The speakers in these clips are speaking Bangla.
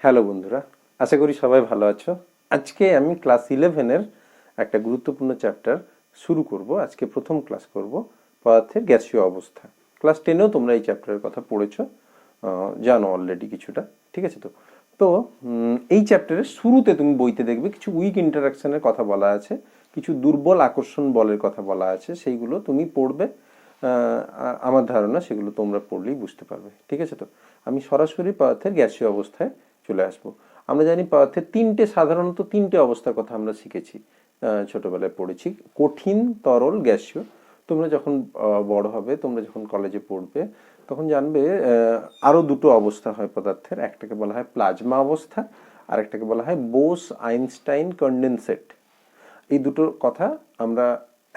হ্যালো বন্ধুরা, আশা করি সবাই ভালো আছো। আজকে আমি ক্লাস 11-এর একটা গুরুত্বপূর্ণ চ্যাপ্টার শুরু করব। আজকে প্রথম ক্লাস করব পদার্থের গ্যাসীয় অবস্থা। ক্লাস 10-এও তোমরা এই চ্যাপ্টারের কথা পড়েছো, জানো অলরেডি কিছুটা, ঠিক আছে? তো তো এই চ্যাপ্টারের শুরুতে তুমি বইতে দেখবে কিছু উইক ইন্টারাকশনের কথা বলা আছে, কিছু দুর্বল আকর্ষণ বলের কথা বলা আছে, সেইগুলো তুমি পড়বে। আমার ধারণা সেগুলো তোমরা পড়লেই বুঝতে পারবে, ঠিক আছে? তো আমি সরাসরি পদার্থের গ্যাসীয় অবস্থায় চলে আসবো। আমরা জানি পদার্থের সাধারণত তিনটে অবস্থার কথা আমরা শিখেছি, ছোটবেলায় পড়েছি: কঠিন, তরল, গ্যাসীয়। তোমরা যখন বড় হবে, তোমরা যখন কলেজে পড়বে, তখন জানবে আরো দুটো অবস্থা হয় পদার্থের। একটাকে বলা হয় প্লাজমা অবস্থা, আর একটাকে বলা হয় বোস আইনস্টাইন কন্ডেনসেট। এই দুটোর কথা আমরা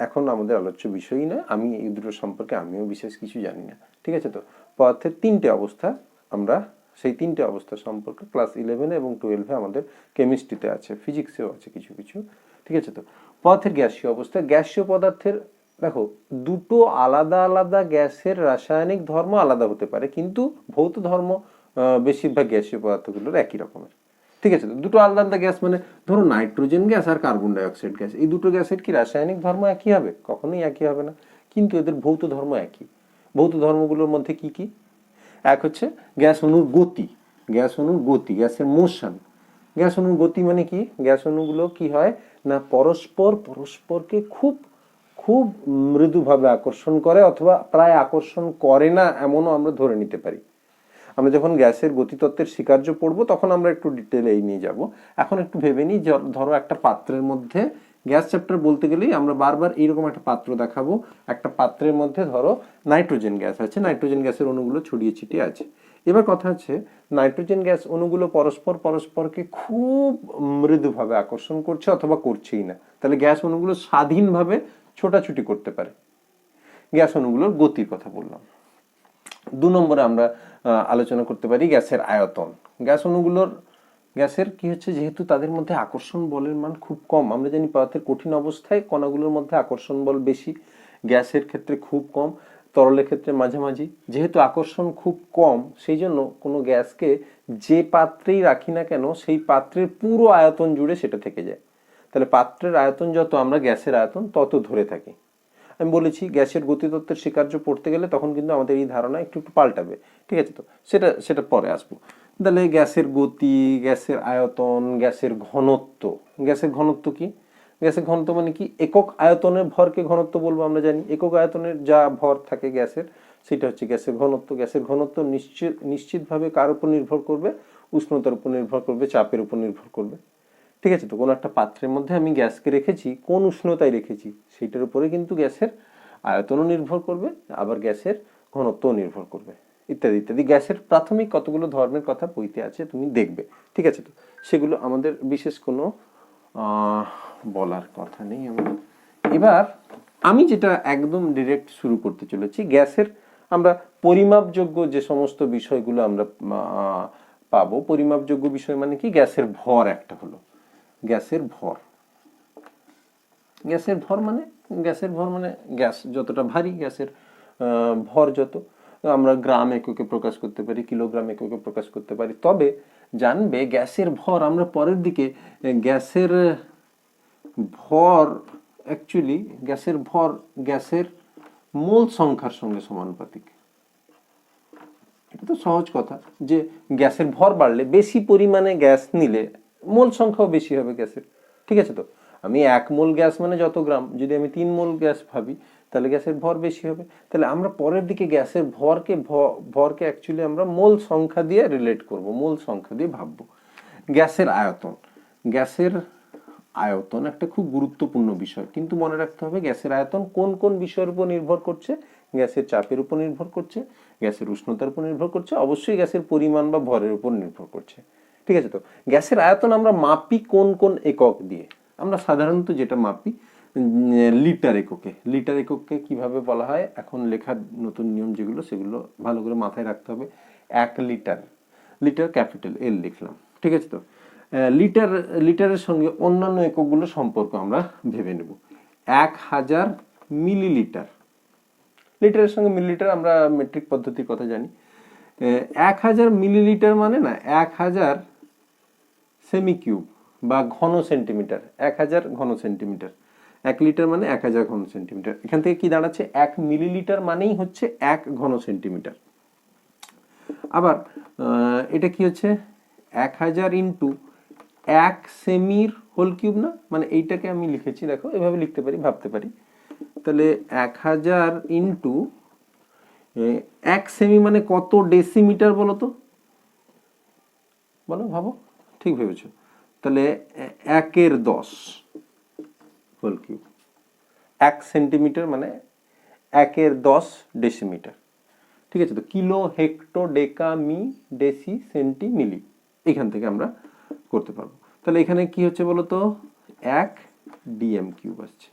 এখন আমাদের আলোচ্য বিষয়ই না। আমি এই দুটো সম্পর্কে আমিও বিশেষ কিছু জানি না, ঠিক আছে? তো পদার্থের তিনটে অবস্থা, আমরা সেই তিনটে অবস্থা সম্পর্কে ক্লাস 11 এবং 12-এ আমাদের কেমিস্ট্রিতে আছে, ফিজিক্সেও আছে কিছু কিছু, ঠিক আছে? তো পদার্থের গ্যাসীয় অবস্থা, গ্যাসীয় পদার্থের দেখো দুটো আলাদা আলাদা গ্যাসের রাসায়নিক ধর্ম আলাদা হতে পারে, কিন্তু ভৌত ধর্ম বেশিরভাগ গ্যাসীয় পদার্থগুলোর একই রকমের, ঠিক আছে? তো দুটো আলাদা আলাদা গ্যাস মানে ধরো নাইট্রোজেন গ্যাস আর কার্বন ডাইঅক্সাইড গ্যাস, এই দুটো গ্যাসের কি রাসায়নিক ধর্ম একই হবে? কখনোই একই হবে না, কিন্তু এদের ভৌত ধর্ম একই। ভৌত ধর্মগুলোর মধ্যে কি কি? এক হচ্ছে গ্যাস অণুর গতি, গ্যাস অণুর গতি, গ্যাসের মোশন। গ্যাস অণুর গতি মানে কি? গ্যাস অণুগুলো কি হয় না পরস্পরকে খুব খুব মৃদুভাবে আকর্ষণ করে, অথবা প্রায় আকর্ষণ করে না এমনও আমরা ধরে নিতে পারি। আমরা যখন গ্যাসের গতিতত্ত্বের স্বীকার্য পড়বো তখন আমরা একটু ডিটেলে এই নিয়ে যাব। এখন একটু ভেবে নিই, ধরো একটা পাত্রের মধ্যে, গ্যাস চ্যাপ্টার বলতে গেলেই আমরা বারবার এইরকম একটা পাত্র দেখাবো। একটা পাত্রের মধ্যে ধরো নাইট্রোজেন গ্যাস আছে, নাইট্রোজেন গ্যাসের অণুগুলো ছড়িয়ে ছিটিয়ে আছে। এবার কথা হচ্ছে নাইট্রোজেন গ্যাস অণুগুলো পরস্পরকে খুব মৃদুভাবে আকর্ষণ করছে অথবা করছেই না, তাহলে গ্যাস অণুগুলো স্বাধীনভাবে ছোটাছুটি করতে পারে। গ্যাস অণুগুলোর গতির কথা বললাম। 2 নম্বরে আমরা আলোচনা করতে পারি গ্যাসের আয়তন। গ্যাস অণুগুলোর গ্যাসের কি হচ্ছে, যেহেতু তাদের মধ্যে আকর্ষণ বলের মান খুব কম, আমরা জানি পদার্থের কঠিন অবস্থায় কণাগুলোর মধ্যে আকর্ষণ বল বেশি, গ্যাসের ক্ষেত্রে খুব কম, তরলের ক্ষেত্রে মাঝামাঝি। যেহেতু আকর্ষণ খুব কম, সেই জন্য কোনো গ্যাসকে যে পাত্রেই রাখি না কেন সেই পাত্রের পুরো আয়তন জুড়ে সেটা থেকে যায়। তাহলে পাত্রের আয়তন যত, আমরা গ্যাসের আয়তন তত ধরে থাকি। আমি বলেছি গ্যাসের গতিতত্ত্বের স্বীকার্য পড়তে গেলে তখন কিন্তু আমাদের এই ধারণা একটু একটু পাল্টাবে, ঠিক আছে? তো সেটা পরে আসবো। তাহলে গ্যাসের গতি, গ্যাসের আয়তন, গ্যাসের ঘনত্ব। গ্যাসের ঘনত্ব কি? গ্যাসের ঘনত্ব মানে কি? একক আয়তনের ভরকে ঘনত্ব বলবো। আমরা জানি একক আয়তনের যা ভর থাকে গ্যাসের, সেটা হচ্ছে গ্যাসের ঘনত্ব। গ্যাসের ঘনত্ব নিশ্চিতভাবে কার উপর নির্ভর করবে? উষ্ণতার উপর নির্ভর করবে, চাপের উপর নির্ভর করবে, ঠিক আছে? তো কোনো একটা পাত্রের মধ্যে আমি গ্যাসকে রেখেছি, কোন উষ্ণতায় রেখেছি সেইটার উপরে কিন্তু গ্যাসের আয়তনও নির্ভর করবে, আবার গ্যাসের ঘনত্বও নির্ভর করবে, ইত্যাদি ইত্যাদি। গ্যাসের প্রাথমিক কতগুলো ধর্মের কথা বইতে আছে, তুমি দেখবে, ঠিক আছে? তো সেগুলো আমাদের বিশেষ কোনো বলার কথা নেই। এবার আমি যেটা একদম ডিরেক্ট শুরু করতে চলেছি, গ্যাসের আমরা পরিমাপযোগ্য যে সমস্ত বিষয়গুলো আমরা পাবো। পরিমাপযোগ্য বিষয় মানে কি? গ্যাসের ভর একটা হলো, গ্যাসের ভর। গ্যাসের ভর মানে গ্যাস যতটা ভারী, গ্যাসের ভর যত, আমরা গ্রাম এককে প্রকাশ করতে পারি, কিলোগ্রাম এককে প্রকাশ করতে পারি। তবে জানবে গ্যাসের ভর আমরা পরের দিকে, গ্যাসের ভর অ্যাকচুয়ালি গ্যাসের ভর গ্যাসের মোল সংখ্যার সঙ্গে সমানুপাতিক। এটা তো সহজ কথা যে গ্যাসের ভর বাড়লে, বেশি পরিমাণে গ্যাস নিলে মোল সংখ্যাও বেশি হবে গ্যাসের, ঠিক আছে? তো আমি 1 মোল গ্যাস মানে যত গ্রাম, যদি আমি 3 মোল গ্যাস ভাবি তাহলে গ্যাসের ভর বেশি হবে। তাহলে আমরা পরের দিকে গ্যাসের ভরকে অ্যাকচুয়ালি আমরা মোল সংখ্যা দিয়ে রিলেট করব, মোল সংখ্যা দিয়ে ভাববো। গ্যাসের আয়তন, গ্যাসের আয়তন একটা খুব গুরুত্বপূর্ণ বিষয়, কিন্তু মনে রাখতে হবে গ্যাসের আয়তন কোন কোন বিষয়ের উপর নির্ভর করছে? গ্যাসের চাপের উপর নির্ভর করছে, গ্যাসের উষ্ণতার উপর নির্ভর করছে, অবশ্যই গ্যাসের পরিমাণ বা ভরের উপর নির্ভর করছে, ঠিক আছে? তো গ্যাসের আয়তন আমরা মাপি কোন কোন একক দিয়ে? আমরা সাধারণত যেটা মাপি লিটার এককে। লিটার এককে কিভাবে বলা হয়, এখন লেখার নতুন নিয়ম যেগুলো, সেগুলো ভালো করে মাথায় রাখতে হবে। 1 লিটার, লিটার ক্যাপিটাল এল লিখলাম, ঠিক আছে? তো লিটারের সঙ্গে অন্যান্য এককগুলো সম্পর্ক আমরা ভেবে নেব। 1000 মিলিলিটার, লিটারের সঙ্গে মিলিলিটার আমরা মেট্রিক পদ্ধতির কথা জানি। 1000 মিলিলিটার মানে না 1000 সেমি কিউব বা ঘন সেন্টিমিটার, 1000 ঘন সেন্টিমিটার। 1 লিটার মানে 1000 ঘন সেন্টিমিটার। এখান থেকে কি দাঁড়াচ্ছে, 1 মিলিলিটার মানেই হচ্ছে 1 ঘন সেন্টিমিটার। আবার এটা কি হচ্ছে, 1000 ইন্টু 1 সেমির হোল কিউব না, মানে এইটাকে আমি লিখেছি, দেখো এভাবে লিখতে পারি, ভাবতে পারি। তাহলে 1000 ইন্টু 1 সেমি মানে কত ডেসিমিটার বলো তো, বলো, ভাবো, ঠিক ভেবেছো। তাহলে 1/10 হোল কিউব। 1 সেন্টিমিটার মানে 1/10 ডেসিমিটার। ঠিক আছে, তো কিলো, হেক্টো, ডেকা, মি, ডেসি, সেন্টি, মিলি, এখান থেকে আমরা করতে পারবো। তাহলে এখানে কি হচ্ছে বলো তো, 1 ডিএম কিউব আসছে।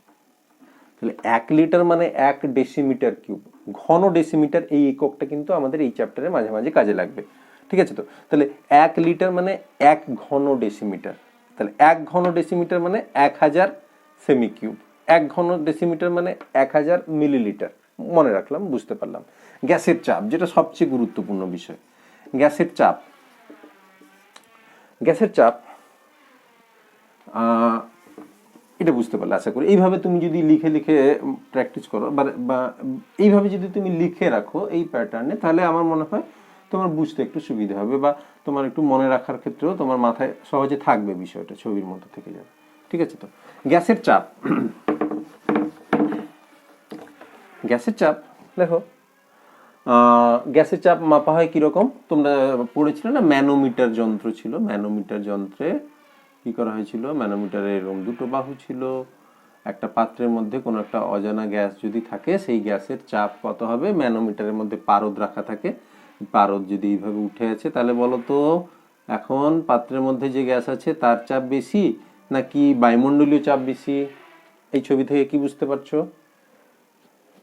তাহলে 1 লিটার মানে 1 ডেসিমিটার কিউব। ঘন ডেসিমিটার এই এককটা কিন্তু আমাদের এই চ্যাপ্টারে মাঝে মাঝে কাজে লাগবে। ঠিক আছে, তো তাহলে 1 লিটার মানে 1 ঘন ডেসিমিটার। তাহলে 1 ঘন ডেসিমিটার মানে 1000 সেমি কিউব। 1 ঘন ডেসিমিটার মানে 1000 মিলিলিটার। মনে রাখলাম, বুঝতে পারলাম। গ্যাসের চাপ, যেটা সবচেয়ে গুরুত্বপূর্ণ বিষয়, গ্যাসের চাপ। গ্যাসের চাপ এটা বুঝতে পারলে আশা করি। এইভাবে তুমি যদি লিখে লিখে প্র্যাকটিস করো বা এইভাবে যদি তুমি লিখে রাখো এই প্যাটার্নে, তাহলে আমার মনে হয় তোমার বুঝতে একটু সুবিধা হবে, বা তোমার একটু মনে রাখার ক্ষেত্রেও তোমার মাথায় সহজে থাকবে, বিষয়টা ছবির মতো থেকে যাবে। ঠিক আছে, তো গ্যাসের চাপ। গ্যাসের চাপ দেখো, গ্যাসের চাপ মাপা হয় কিরকম, তোমরা পড়েছিলে না, ম্যানোমিটার যন্ত্র ছিল। ম্যানোমিটার যন্ত্রে কি করা হয়েছিল, ম্যানোমিটারের এরকম দুটো বাহু ছিল। একটা পাত্রের মধ্যে কোনো একটা অজানা গ্যাস যদি থাকে, সেই গ্যাসের চাপ কত হবে, ম্যানোমিটারের মধ্যে পারদ রাখা থাকে। পারদ যদি এইভাবে উঠে আছে, তাহলে বলো তো এখন পাত্রের মধ্যে যে গ্যাস আছে তার চাপ বেশি নাকি বায়ুমণ্ডলীয় চাপ বেশি? এই ছবি থেকে কি বুঝতে পারছো?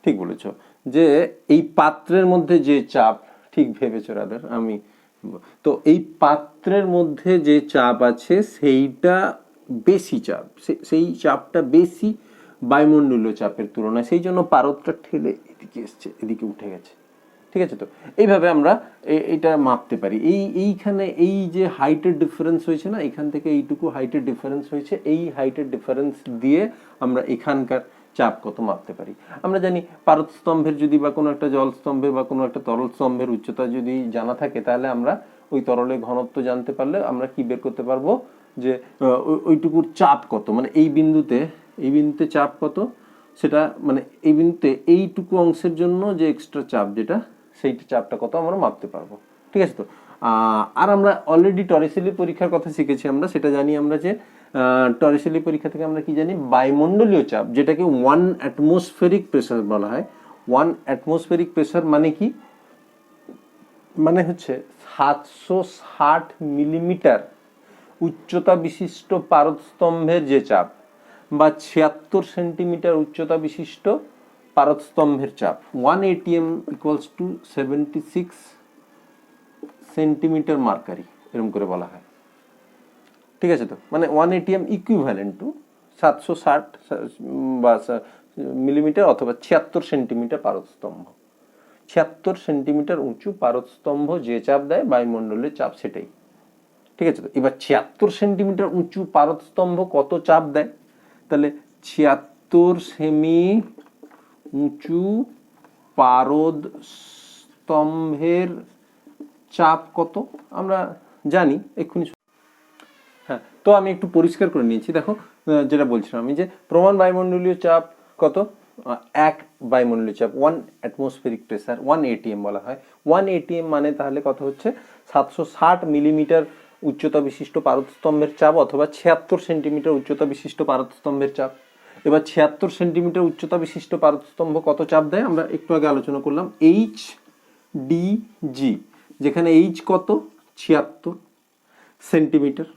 ঠিক বলেছ, যে এই পাত্রের মধ্যে যে চাপ, ঠিক ভেবেছো রাদার, আমি তো এই পাত্রের মধ্যে যে চাপ আছে সেইটা বেশি চাপ, সেই চাপটা বেশি বায়ুমণ্ডলীয় চাপের তুলনায়, সেই জন্য পারদটা ঠেলে এদিকে এসছে, এদিকে উঠে গেছে। ঠিক আছে, তো এইভাবে আমরা এটা মাপতে পারি। এইখানে এই যে হাইটের ডিফারেন্স হয়েছে না, এখান থেকে এইটুকু হাইটের ডিফারেন্স হয়েছে, এই হাইটের ডিফারেন্স দিয়ে আমরা এখানকার চাপ কত মাপতে পারি। আমরা জানি পারদ স্তম্ভের যদি বা কোনো একটা জল স্তম্ভের বা কোনো একটা তরল স্তম্ভের উচ্চতা যদি জানা থাকে, তাহলে আমরা ওই তরলের ঘনত্ব জানতে পারলে আমরা কি বের করতে পারবো, যে ওইটুকুর চাপ কত, মানে এই বিন্দুতে চাপ কত, সেটা মানে এই বিন্দুতে এইটুকু অংশের জন্য যে এক্সট্রা চাপ, যেটা সেইটা চাপটা কত আমরা মাপতে পারবো। ঠিক আছে, তো আর আমরা অলরেডি টরিসেলি পরীক্ষার কথা শিখেছি আমরা, সেটা জানি আমরা যে টরিসেলি পরীক্ষা থেকে আমরা কি জানি, বায়ুমণ্ডলীয় চাপ, যেটাকে 1 অ্যাটমসফেরিক প্রেসার বলা হয়। 1 অ্যাটমসফেরিক প্রেসার মানে কি, মানে হচ্ছে 760 মিলিমিটার উচ্চতা বিশিষ্ট পারদ স্তম্ভের যে চাপ, বা 76 সেন্টিমিটার উচ্চতা বিশিষ্ট পারদ স্তম্ভের চাপ। 1 atm equals to 76 centimetre mercury, এরকম করে বলা হয়। ঠিক আছে, তো মানে 1 atm ইকুইভ্যালেন্ট টু 760 বা মিলিমিটার অথবা 76 সেন্টিমিটার পারদ স্তম্ভ। 76 সেন্টিমিটার উঁচু পারদ স্তম্ভ যে চাপ দেয় বায়ুমণ্ডলের চাপ, সেটাই। ঠিক আছে, তো এবার 76 সেন্টিমিটার উঁচু পারদ স্তম্ভ কত চাপ দেয়, তাহলে 76 সেমি উঁচু পারদ স্তম্ভের চাপ কত আমরা জানি এক্ষুনি। হ্যাঁ, তো আমি একটু পরিষ্কার করে নিয়েছি। দেখো যেটা বলছিলাম আমি, যে প্রমাণ বায়ুমণ্ডলীয় চাপ কত, 1 বায়ুমণ্ডলীয় চাপ, 1 অ্যাটমসফেরিক প্রেসার, 1 atm বলা হয়। 1 atm মানে তাহলে কত হচ্ছে, 760 মিলিমিটার উচ্চতা বিশিষ্ট পারদস্তম্ভের চাপ, অথবা 76 সেন্টিমিটার উচ্চতা বিশিষ্ট পারদস্তম্ভের চাপ। এবার 76 সেন্টিমিটার উচ্চতা বিশিষ্ট পারদস্তম্ভ কত চাপ দেয় আমরা একটু আগে আলোচনা করলাম, HDG, যেখানে H কত, 76 সেন্টিমিটার,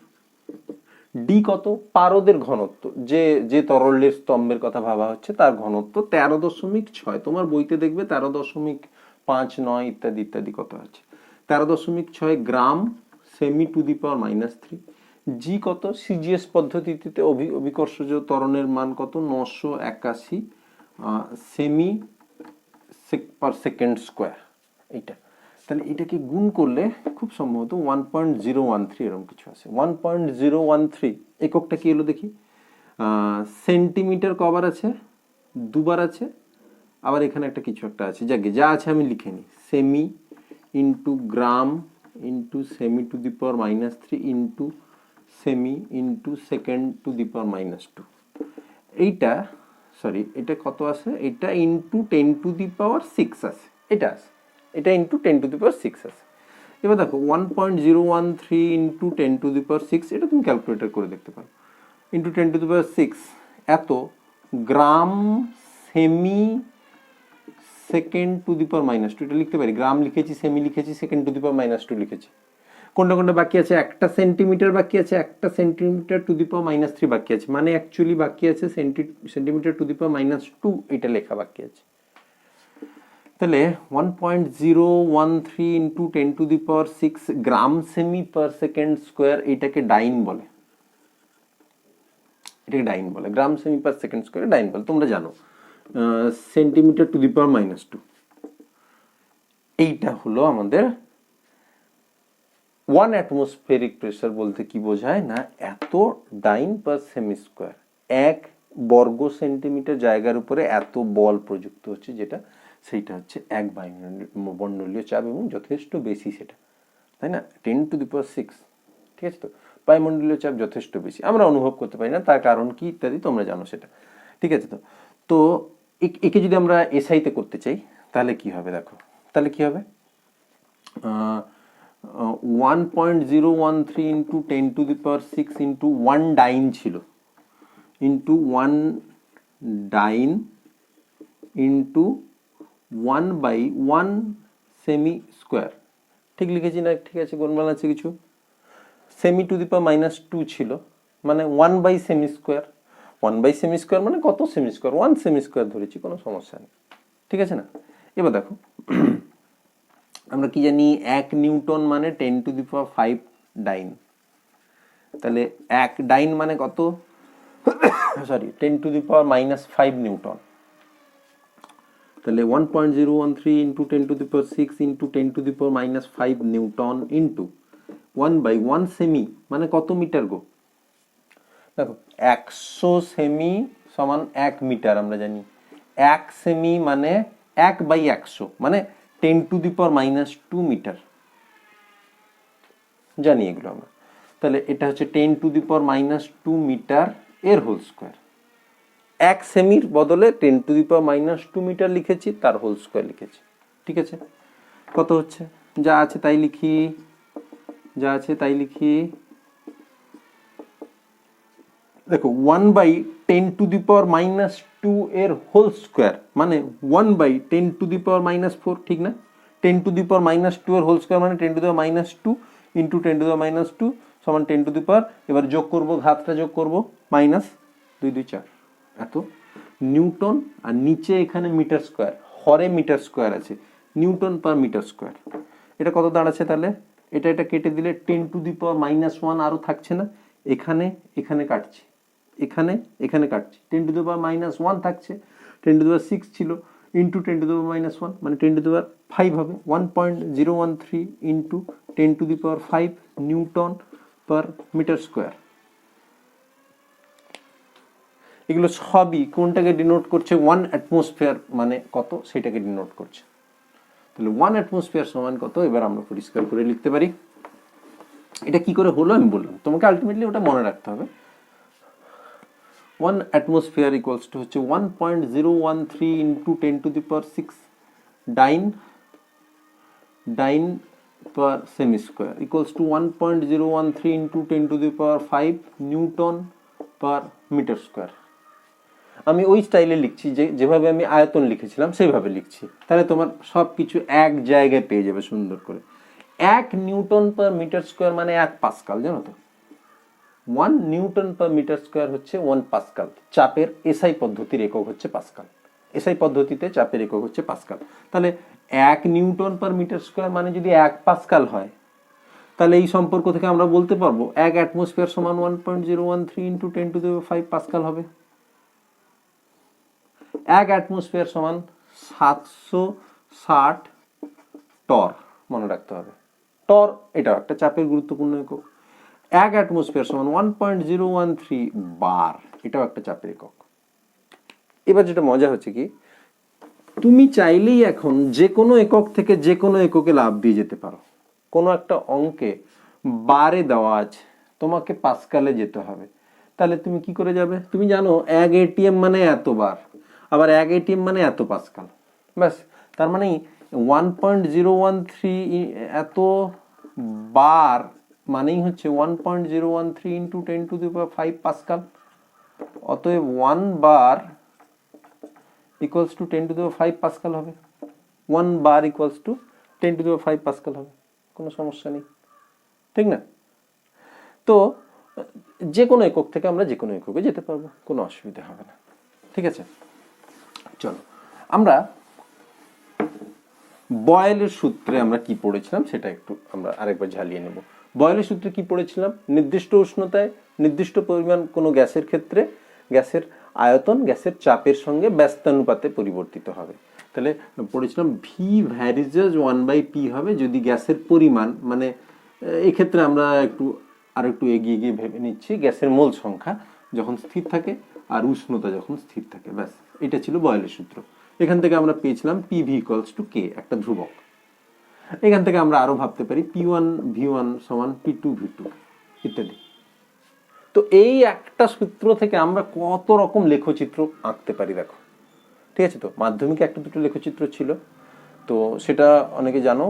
ডি কত, পারদের ঘনত্ব, যে যে তরলের স্তম্ভের কথা ভাবা হচ্ছে তার ঘনত্ব 13.6, তোমার বইতে দেখবে 13.59 ইত্যাদি ইত্যাদি কত আছে, 13.6 গ্রাম সেমি টু দি পাওয়ার -3। জি কত, সিজিএস পদ্ধতিতে অভিকর্ষজ ত্বরণের মান কত, 981 সেমি পার সেকেন্ড স্কোয়ার। এইটা তাহলে এটাকে গুণ করলে খুব সম্ভবত 1.013 এরকম কিছু আছে। 1.013 এককটা কি হলো দেখি। সেন্টিমিটার কবার আছে, দুবার আছে, আবার এখানে একটা কিছু একটা আছে, যাকে যা আছে আমি লিখে নিই। সেমি ইন্টু গ্রাম ইন্টু সেমি টু দি পাওয়ার -3 ইন্টু সেমি into second to the power -2। এইটা সরি, এটা কত আছে, এটা ইন্টু 10 টু দি পাওয়ার 6 আছে, এটা আছে, এটা ইন্টু 10 টু দি পাওয়ার 6 আছে। এবার দেখো 1.013 ইন্টু 10 টু দি পাওয়ার 6, এটা তুমি ক্যালকুলেটর করে দেখতে পারো, ইন্টু 10 টু দি পাওয়ার 6 এত গ্রাম semi second to the power -2, এটা লিখতে পারি। গ্রাম লিখেছি, সেমি লিখেছি, সেকেন্ড টু দি পাওয়ার -2 লিখেছি। কোনটা কোনটা বাকি আছে, একটা সেন্টিমিটার বাকি আছে, একটা সেন্টিমিটার টু দি পাওয়ার -3 বাকি আছে, মানে অ্যাকচুয়ালি বাকি আছে সেন্টিমিটার টু দি পাওয়ার -2, এটা লেখা বাকি আছে। তাহলে 1.013 into 10 to the power 6 gram semi per second square, এটাকে ডাইন বলে, এটাকে ডাইন বলে, গ্রাম সেমি পার সেকেন্ড স্কোয়ার ডাইন বলে, তোমরা জানো। সেন্টিমিটার টু দি পাওয়ার -2, এইটা হলো আমাদের 1 অ্যাটমসফেরিক প্রেসার। বলতে কি বোঝায় না, এত ডাইন পার সেমি স্কোয়ার, 1 বর্গ সেন্টিমিটার জায়গার উপরে এত বল প্রযুক্ত হচ্ছে, যেটা সেইটা হচ্ছে 1 বায়ুমণ্ডলীয় চাপ, এবং যথেষ্ট বেশি সেটা, তাই না? 10 টু দি পাওয়ার 6, ঠিক আছে? তো বায়ুমণ্ডলীয় চাপ যথেষ্ট বেশি, আমরা অনুভব করতে পারি না, তার কারণ কি ইত্যাদি তোমরা জানো সেটা, ঠিক আছে? তো তো একে যদি আমরা এসআইতে করতে চাই তাহলে কি হবে, দেখো তাহলে কি হবে, 1.013 into 10 to the power 6 into 1 ডাইন ছিল, ইন্টু 1 ডাইন ইন্টু 1/1 সেমি স্কোয়ার, ঠিক লিখেছি না? ঠিক আছে, গোলমাল আছে কিছু? সেমি টু দি পাওয়ার -2 ছিল, মানে 1 সেমি স্কোয়ার, 1 সেমি স্কোয়ার মানে কত সেমি স্কোয়ার, 1 সেমি স্কোয়ার ধরেছি, কোনো সমস্যা নেই, ঠিক আছে না? এবার দেখো আমরা কি জানি, 1 নিউটন মানে 10 টু দি পাওয়ার 5 ডাইন, তাহলে 1 ডাইন মানে কত, sorry 10 to the power -5 Newton. তাহলে 1.013 into 10 to the power 6 into 10 to the power -5 Newton into 1/1 semi মানে কত মিটার গো? দেখো 100 সেমি সমান 1 মিটার, আমরা জানি 1 সেমি মানে 1/100 মানে 10 টু দি পাওয়ার -2 মিটার, জানি এগুলো আমরা। তাহলে এটা হচ্ছে 10 টু দি পাওয়ার -2 মিটার এর হোল স্কোয়ার। 1 সেমির বদলে 10 টু দি পাওয়ার -2 মিটার লিখেছি, তার হোল স্কোয়ার লিখেছি, ঠিক আছে? কত হচ্ছে, যা আছে তাই লিখি, যা আছে তাই লিখি। দেখো 1/10 টু দি পাওয়ার -2 এর হোল স্কোয়ার মানে 1/10 টু দি পাওয়ার -4, ঠিক না? 10 টু দি পাওয়ার -2 এর হোল স্কোয়ার মানে 10 to the power -2 into 10 to the power -2 সমান 10 টু দি পাওয়ার, এবার যোগ করব, ঘাতটা যোগ করব, -2 2 4 এত নিউটন, আর নিচে এখানে মিটার স্কোয়ার, হরে মিটার স্কোয়ার আছে, নিউটন পার মিটার স্কোয়ার। এটা কত দাঁড়াচ্ছে তাহলে, এটা কেটে দিলে 10 টু দি পাওয়ার -1 আরও থাকছে না, এখানে এখানে কাটছি, এখানে কাটছি, 10 টু দি পাওয়ার -1 থাকছে, 10 টু দি পাওয়ার 6 ছিল, ইন্টু 10 টু দি পাওয়ার -1 মানে 10 টু দি পাওয়ার 5 হবে, 1.013 into 10 to the power 5 newton per metre square. এগুলো সবই কোনটাকে ডিনোট করছে, 1 অ্যাটমসফিয়ার মানে কত সেটাকে ডিনোট করছে। তাহলে 1 অ্যাটমসফিয়ার সমান কত, এবার আমরা পরিষ্কার করে লিখতে পারি। এটা কি করে হলো আমি বললাম, তোমাকে আলটিমেটলি ওটা মনে রাখতে হবে। 1 অ্যাটমসফিয়ার ইকুয়ালস টু হচ্ছে 1.013 into 10 to the power 6 dyne per semi square equals to 1.013 into 10 to the power 5 newton per metre square. আমি ওই স্টাইলে লিখছি, যেভাবে আমি আয়তন লিখেছিলাম সেইভাবে লিখছি, তাহলে তোমার সব কিছু এক জায়গায় পেয়ে যাবে সুন্দর করে। 1 নিউটন পার মিটার স্কোয়ার মানে 1 পাস্কাল, জানো তো? 1 নিউটন পার মিটার স্কোয়ার হচ্ছে 1 পাস্কাল। চাপের এসআই পদ্ধতির একক হচ্ছে পাস্কাল, এসআই পদ্ধতিতে চাপের একক হচ্ছে পাস্কাল। তাহলে 1 নিউটন পার মিটার স্কোয়ার মানে যদি 1 পাস্কাল হয়, তাহলে এই সম্পর্ক থেকে আমরা বলতে পারবো 1 অ্যাটমসফিয়ার সমান 1.013 into 10 to the power 5 Pascal হবে। 1 অ্যাটমসফিয়ার সমান 760 টর, মনে রাখতে হবে। টর এটাও একটা চাপের গুরুত্বপূর্ণ একক। 1 অ্যাটমসফিয়ার সমান 1.013 বার, এটাও একটা চাপের একক। এবার যেটা মজা হচ্ছে কি, তুমি চাইলেই এখন যে কোনো একক থেকে যে কোনো এককে লাভ দিয়ে যেতে পারো। কোনো একটা অঙ্কে বারে দেওয়া আছে, তোমাকে পাস্কালে যেতে হবে, তাহলে তুমি কি করে যাবে? তুমি জানো 1 ATM মানে এত বার, আবার 1 ATM মানে এত পাস্কাল, ব্যাস। তার মানে 1.013 এত বার মানেই হচ্ছে 1.013 ইন্টু 10⁵ পাস্কাল। অতএব 1 বার ইকুয়ালস টু 10⁵ পাস্কাল হবে। 1 বার ইকুয়ালস টু 10⁵ পাস্কাল হবে, কোনো সমস্যা নেই, ঠিক না? তো যে কোনো একক থেকে আমরা যে কোনো এককে যেতে পারবো, কোনো অসুবিধা হবে না, ঠিক আছে? চলো আমরা বয়েলের সূত্রে আমরা কি পড়েছিলাম সেটা একটু আমরা আরেকবার ঝালিয়ে নেব। বয়েলের সূত্রে কি পড়েছিলাম? নির্দিষ্ট উষ্ণতায় নির্দিষ্ট পরিমাণ কোনো গ্যাসের ক্ষেত্রে গ্যাসের আয়তন গ্যাসের চাপের সঙ্গে ব্যস্তানুপাতে পরিবর্তিত হবে। তাহলে পড়েছিলাম ভি ভ্যারিজেস 1/p হবে যদি গ্যাসের পরিমাণ, মানে এক্ষেত্রে আমরা আরেকটু এগিয়ে গিয়ে ভেবে নিচ্ছি, গ্যাসের মোল সংখ্যা যখন স্থির থাকে আর উষ্ণতা যখন স্থির থাকে, ব্যাস এটা ছিল বয়েলের সূত্র। এখান থেকে আমরা পেয়েছিলাম PV ইকুয়ালস টু K, একটা ধ্রুবক। এখান থেকে আমরা আরো ভাবতে পারি P1 V1 সমান P2 V2 ইত্যাদি। তো এই একটা সূত্র থেকে আমরা কত রকম লেখচিত্র আঁকতে পারি দেখো, ঠিক আছে? তো মাধ্যমিকে একটা দুটো লেখচিত্র ছিল, তো সেটা অনেকে জানো,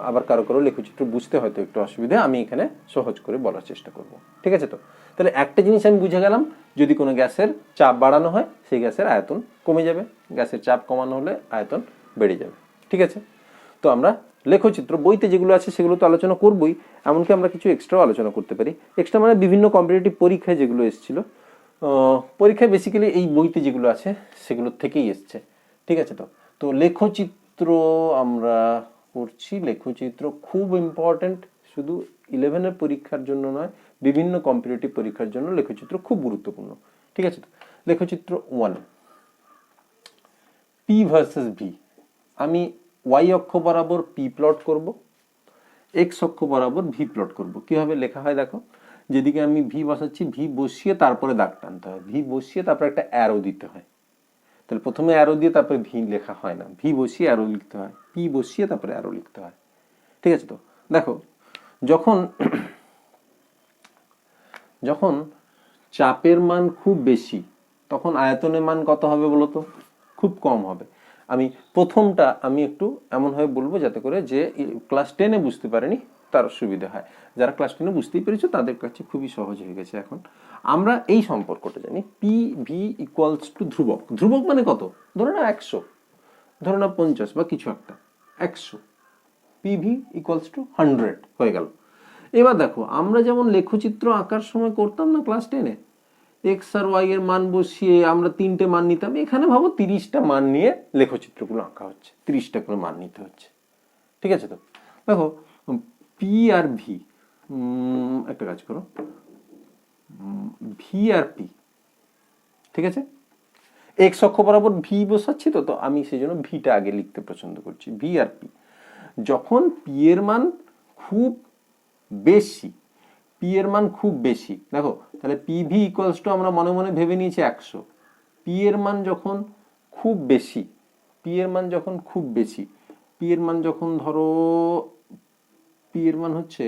আবার কারো কারো লেখচিত্র বুঝতে হয়তো একটু অসুবিধা, আমি এখানে সহজ করে বলার চেষ্টা করব, ঠিক আছে? তো তাহলে একটা জিনিস আমি বুঝে গেলাম, যদি কোনো গ্যাসের চাপ বাড়ানো হয় সেই গ্যাসের আয়তন কমে যাবে, গ্যাসের চাপ কমানো হলে আয়তন বেড়ে যাবে, ঠিক আছে? তো আমরা লেখচিত্র বইতে যেগুলো আছে সেগুলো তো আলোচনা করবই, এমনকি আমরা কিছু এক্সট্রাও আলোচনা করতে পারি। এক্সট্রা মানে বিভিন্ন কম্পিটিটিভ পরীক্ষায় যেগুলো এসেছিল, পরীক্ষায় বেসিক্যালি এই বইতে যেগুলো আছে সেগুলোর থেকেই এসছে, ঠিক আছে? তো তো লেখচিত্র আমরা করছি, লেখচিত্র খুব ইম্পর্টেন্ট, শুধু 11-এর পরীক্ষার জন্য নয়, বিভিন্ন কম্পিটিটিভ পরীক্ষার জন্য লেখচিত্র খুব গুরুত্বপূর্ণ, ঠিক আছে? তো লেখচিত্র 1, P ভার্সেস V। আমি y অক্ষ বরাবর P প্লট করব, x অক্ষ বরাবর V প্লট করব। কিভাবে লেখা হয় দেখো, যেদিকে আমি V বসাচ্ছি, V বসিয়ে তারপরে দাগ টানতে হয়, V বসিয়ে তারপরে একটা অ্যারো দিতে হয়। তাহলে প্রথমে অ্যারো দিয়ে তারপরে V লেখা হয় না, V বসিয়ে অ্যারো লিখতে হয়, P বসিয়ে তারপরে অ্যারো লিখতে হয়, ঠিক আছে? তো দেখো, যখন যখন চাপের মান খুব বেশি তখন আয়তনের মান কত হবে বলো তো? খুব কম হবে। আমি প্রথমটা আমি একটু এমনভাবে বলবো যাতে করে যে ক্লাস 10-এ বুঝতে পারেনি তার সুবিধা হয়। যারা ক্লাস 10-এ বুঝতেই পেরেছো তাদের কাছে খুবই সহজ হয়ে গেছে। এখন আমরা এই সম্পর্কটা জানি, পি ভি ইকুয়ালস টু ধ্রুবক। ধ্রুবক মানে কত? ধরে না 100, ধরে না 50 বা কিছু একটা, 100, পিভি ইকুয়ালস টু 100 হয়ে গেল। এবার দেখো, আমরা যেমন লেখচিত্র আঁকার সময় করতাম না ক্লাস 10-এ, এক্স আর ওয়াই এর মান বসিয়ে আমরা 3টে মান নিতাম, এখানে ভাবো 30টা মান নিয়ে লেখচিত্রগুলো আঁকা হচ্ছে, 30টা করে মান নিতে হচ্ছে, ঠিক আছে? তো দেখো, পি আর ভি, একটা কাজ করো, ভি আর পি, ঠিক আছে? এক্স অক্ষ বরাবর ভি বসাচ্ছি, তো তো আমি সেই জন্য ভিটা আগে লিখতে পছন্দ করছি, ভি আর পি। যখন পি এর মান খুব বেশি, পি এর মান খুব বেশি, দেখো তাহলে পিভি ইকুয়ালস টু আমরা মনে মনে ভেবে নিয়েছি 100। পি এর মান যখন খুব বেশি, পি এর মান যখন খুব বেশি, পি এর মান যখন ধরো, পি এর মান হচ্ছে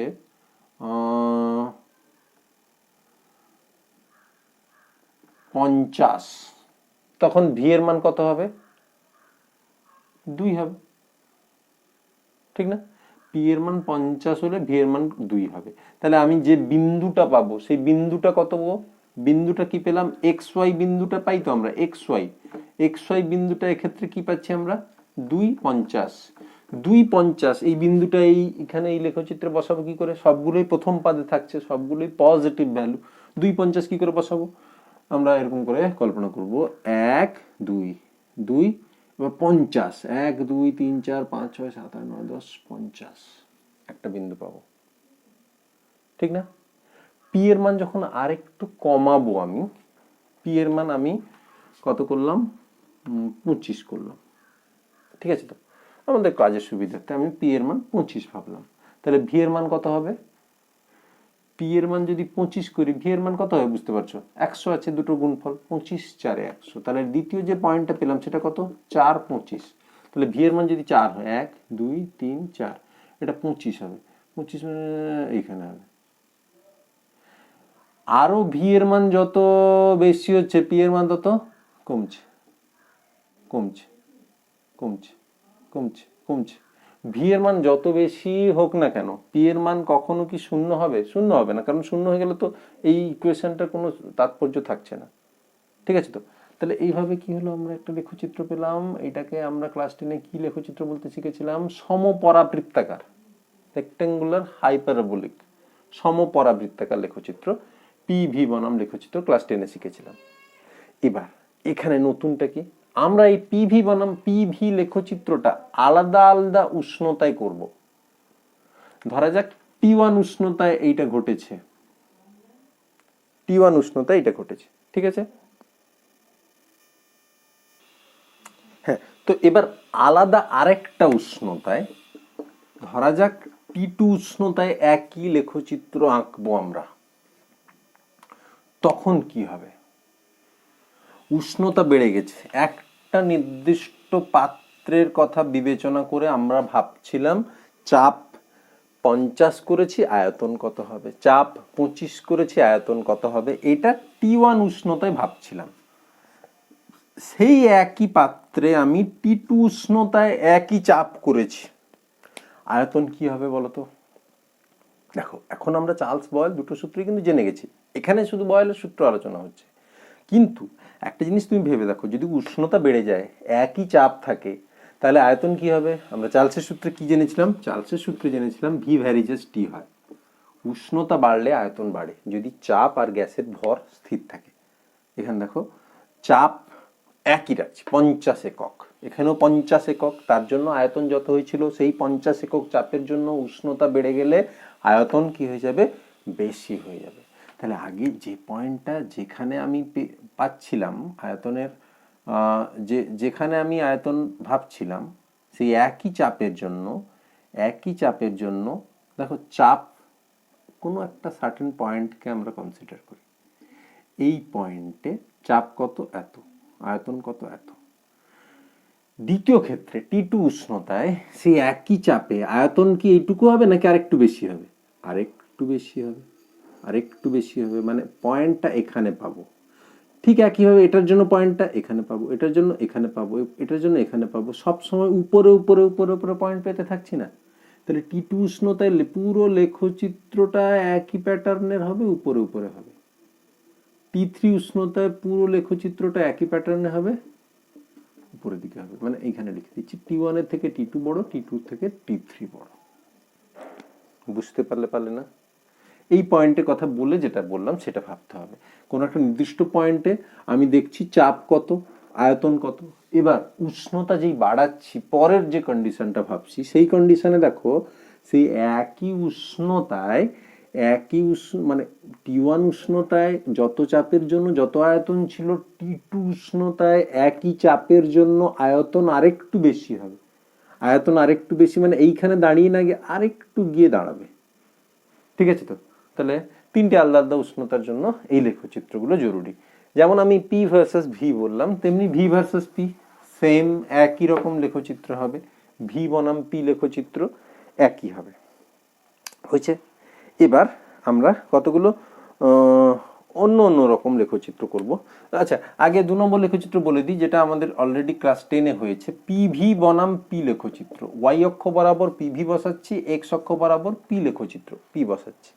50, তখন ভি এর মান কত হবে? 2 হবে, ঠিক না? পি এর মান 50 হলে ভি এর মান 2 হবে। তাহলে আমি যে বিন্দুটা পাবো সেই বিন্দুটা কত? বিন্দুটা কি পেলাম? এক্স ওয়াই বিন্দুটা পাই তো আমরা, এক্স ওয়াই বিন্দুটা এক্ষেত্রে কি পাচ্ছি আমরা? 250। 250 এই বিন্দুটা এখানে এই লেখচিত্রে বসাবো কি করে? সবগুলোই প্রথম পাদে থাকছে, সবগুলোই পজিটিভ ভ্যালু। 250 কি করে বসাবো? আমরা এরকম করে কল্পনা করব, 1 2 2, এবার 50, 1 2 3 4 5 6 7 8 9 10 50 একটা বিন্দু পাবো, ঠিক না? পি এর মান যখন আরেকটু কমাবো, আমি পি এর মান আমি কত করলাম? 25 করলাম, ঠিক আছে? তো আমাদের কাজের সুবিধার্থে আমি পি এর মান 25 ভাবলাম। তাহলে ভি এর মান কত হবে? পি এর মান যদি 25 করি, ভি এর মান কত হবে বুঝতে পারছো? 100 আছে, দুটো গুণফল 25 4 100। তাহলে দ্বিতীয় যে পয়েন্টটা পেলাম সেটা কত? 4 25। তাহলে ভি এর মান যদি 4 হয়, 1 2 3 4, এটা 25 হবে। 25 এইখানে হবে। আরো ভি এর মান যত বেশি হচ্ছে, পি এর মান তত কমছে কমছে কমছে কমছে কমছে। ভি এর মান যত বেশি হোক না কেন, পি এর মান কখনো কি শূন্য হবে? শূন্য হবে না, কারণ শূন্য হয়ে গেলে তো এই ইকুয়েশনটার কোনো তাৎপর্য থাকছে না। ঠিক আছে তো? তাহলে এইভাবে কি হলো, আমরা একটা লেখচিত্র পেলাম। এটাকে আমরা ক্লাস 10-এ কি লেখচিত্র বলতে শিখেছিলাম? সমপরাবৃত্তাকার, রেক্টেঙ্গুলার হাইপারবোলিক সমপরাবৃত্তাকার লেখচিত্র, পিভি বনাম লেখচিত্র ক্লাস 10-এ শিখেছিলাম। এবার এখানে নতুনটা কি? আমরা এই পিভি বনাম পিভি লেখচিত্রটা আলাদা আলাদা উষ্ণতায় করব। ধরা যাক T1 উষ্ণতায় এইটা ঘটেছে, T1 উষ্ণতায় এটা ঘটেছে, ঠিক আছে? হ্যাঁ, তো এবার আলাদা আরেকটা উষ্ণতায়, ধরা যাক T2 উষ্ণতায় একই লেখচিত্র আঁকবো আমরা। তখন কি হবে? উষ্ণতা বেড়ে গেছে, একটা নির্দিষ্ট পাত্রের কথা বিবেচনা করে আমরা ভাবছিলাম চাপ 50 করেছি, আয়তন কত হবে, চাপ 25 করেছি, আয়তন কত হবে, এটা T1 উষ্ণতায় ভাবছিলাম। সেই একই পাত্রে আমি T2 উষ্ণতায় একই চাপ করেছি, আয়তন কি হবে বলতো? দেখো, এখন আমরা চার্লস বয়েল দুটো সূত্রই কিন্তু জেনে গেছি, এখানে শুধু বয়েলের সূত্র আলোচনা হচ্ছে। কিন্তু একটা জিনিস তুমি ভেবে দেখো, যদি উষ্ণতা বেড়ে যায়, একই চাপ থাকে, তাহলে আয়তন কি হবে? আমরা চার্লসের সূত্রে কি জেনেছিলাম? চার্লসের সূত্রে জেনেছিলাম ভি ভ্যারিজেস টি হয়। উষ্ণতা বাড়লে আয়তন বাড়ে যদি চাপ আর গ্যাসের ভর স্থির থাকে। এখানে দেখো, চাপ একই রাখছি 50 একক, এখানেও 50 একক, তার জন্য আয়তন যত হয়েছিল সেই 50 একক চাপের জন্য উষ্ণতা বেড়ে গেলে আয়তন কি হয়ে যাবে? বেশি হয়ে যাবে। তাহলে আগে যে পয়েন্টটা যেখানে আমি পাচ্ছিলাম আয়তনের, যেখানে আমি আয়তন ভাবছিলাম, সেই একই চাপের জন্য দেখো, চাপ কোনো একটা সার্টেন পয়েন্টকে আমরা কনসিডার করি, এই পয়েন্টে চাপ কত? এত, আয়তন কত? এত। দ্বিতীয় ক্ষেত্রে T2 উষ্ণতায় সেই একই চাপে আয়তন কি এইটুকু হবে নাকি আরেকটু বেশি হবে? আরেকটু বেশি হবে, আরেকটু বেশি হবে, মানে পয়েন্টটা এখানে পাবো। ঠিক একইভাবে এটার জন্য পয়েন্টটা এখানে পাবো, এটার জন্য এখানে পাবো, এটার জন্য এখানে পাবো, সব সময় উপরে উপরে উপরে উপরে পয়েন্ট পেতে থাকছি না? তাহলে T2 উষ্ণতায় পুরো লেখচিত্রটা একই প্যাটার্নের হবে, উপরে উপরে হবে। T3 উষ্ণতায় পুরো লেখচিত্রটা একই প্যাটার্নে হবে, উপরের দিকে হবে। মানে এইখানে লিখে দিচ্ছি, T1 এর থেকে T2 বড়, T2 থেকে T3 বড়। বুঝতে পারলে না? এই পয়েন্টের কথা বলে যেটা বললাম সেটা ভাবতে হবে। কোন একটা নির্দিষ্ট পয়েন্টে আমি দেখছি চাপ কত, আয়তন কত। এবার উষ্ণতা যেই বাড়াচ্ছি, পরের যে কন্ডিশনটা ভাবছি, সেই কন্ডিশনে দেখো, সেই একই উষ্ণতায় মানে T1 উষ্ণতায় যত চাপের জন্য যত আয়তন ছিল, T2 উষ্ণতায় একই চাপের জন্য আয়তন আরেকটু বেশি হবে। আয়তন আরেকটু বেশি মানে এইখানে দাঁড়িয়ে না গিয়ে আরেকটু গিয়ে দাঁড়াবে। ঠিক আছে তো? তাহলে তিনটে আলাদা আলাদা উষ্ণতার জন্য এই লেখচিত্রগুলো জরুরি। যেমন আমি পি ভার্সেস ভি বললাম, তেমনি ভি ভার্সেস পি সেম একই রকম লেখচিত্র হবে। ভি বনাম পি লেখচিত্র একই হবে। হয়েছে? এবার আমরা কতগুলো অন্য অন্য রকম লেখচিত্র করব। আচ্ছা, আগে 2 নম্বর লেখচিত্র বলে দিই, যেটা আমাদের অলরেডি ক্লাস 10-এ হয়েছে। পিভি বনাম পি লেখচিত্র। ওয়াই অক্ষ বরাবর পিভি বসাচ্ছি, এক্স অক্ষ বরাবর পি লেখচিত্র, পি বসাচ্ছি।